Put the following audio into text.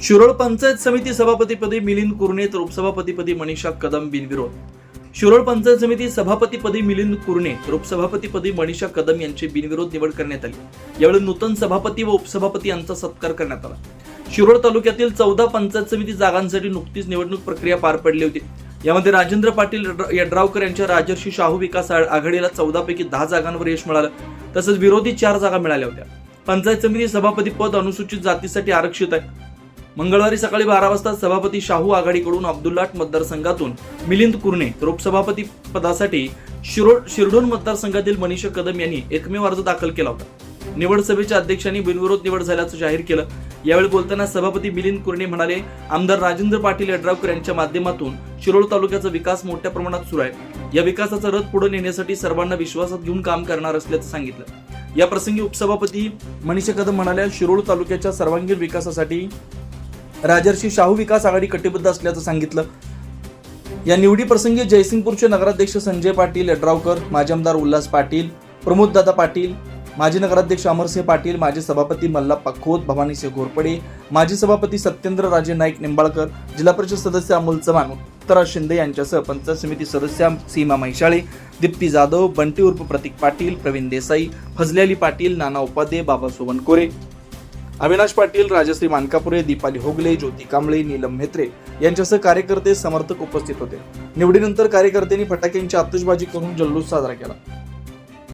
शिरोळ पंचायत समिती सभापतीपदी मिलिंद कुरणे तर उपसभापतीपदी मनीषा कदम बिनविरोध. शिरोळ पंचायत समिती सभापतीपदी मिलिंद कुरणे तर उपसभापतीपदी मनीषा कदम यांची बिनविरोध निवड करण्यात आली. यावेळी नूतन सभापती व उपसभापती यांचा सत्कार करण्यात आला. शिरोळ तालुक्यातील 14 पंचायत समिती जागांसाठी नुकतीच निवडणूक प्रक्रिया पार पडली होती. यामध्ये राजेंद्र पाटील यड्रावकर यांच्या राजर्षी शाहू विकास आघाडीला 14 पैकी 10 जागांवर यश मिळालं, तसंच विरोधी 4 जागा मिळाल्या होत्या. पंचायत समिती सभापती पद अनुसूचित जातीसाठी आरक्षित आहे. मंगळवारी सकाळी 12 वाजता सभापती शाहू आघाडीकडून अब्दुल्लाट मतदारसंघातून मिलिंद कुरणे तर उपसभापती पदासाठी शिरढोण मतदारसंघातील मनीषा कदम यांनी एकमेव अर्ज दाखल केला होता. निवड सभेच्या अध्यक्षांनी बिनविरोध निवड झाल्याचं जाहीर केलं. यावेळी बोलताना सभापती मिलिंद कुरणे म्हणाले, आमदार राजेंद्र पाटील यड्रावकर यांच्या माध्यमातून शिरोळ तालुक्याचा विकास मोठ्या प्रमाणात सुरू आहे. या विकासाचा रथ पुढे नेण्यासाठी सर्वांना विश्वासात घेऊन काम करणार असल्याचं सांगितलं. या प्रसंगी उपसभापती मनीषा कदम म्हणाल्या, शिरोळ तालुक्याच्या सर्वांगीण विकासासाठी राजर्षी शाहू विकास आघाडी कटिबद्ध असल्याचं सांगितलं. या निवडी प्रसंगी जयसिंगपूरचे नगराध्यक्ष संजय पाटील यड्रावकर, माजी आमदार उल्हास पाटील, प्रमोददादा पाटील, माजी नगराध्यक्ष अमरसिंह पाटील, माजी सभापती मल्लाप्पा खोत, भवानीसिंह घोरपडे, माजी सभापती सत्येंद्र राजे नाईक निंबाळकर, जिल्हा परिषद सदस्य अमोल चव्हाण, उत्तरा शिंदे यांच्यासह पंचायत समिती सदस्य सीमा म्हैसाळे, दीप्ती जाधव, बंटी उर्फ प्रतीक पाटील, प्रवीण देसाई, फजले अली पाटील, नाना उपाध्ये, बाबा सोवनकोरे, अविनाश पाटील, राजश्री मानकापुरे, दीपाली होगले, ज्योती कांबळे, नीलम म्हेत्रे यांच्यासह कार्यकर्ते समर्थक उपस्थित होते. निवडीनंतर कार्यकर्त्यांनी फटाक्यांची आतषबाजी करून जल्लोष साजरा केला.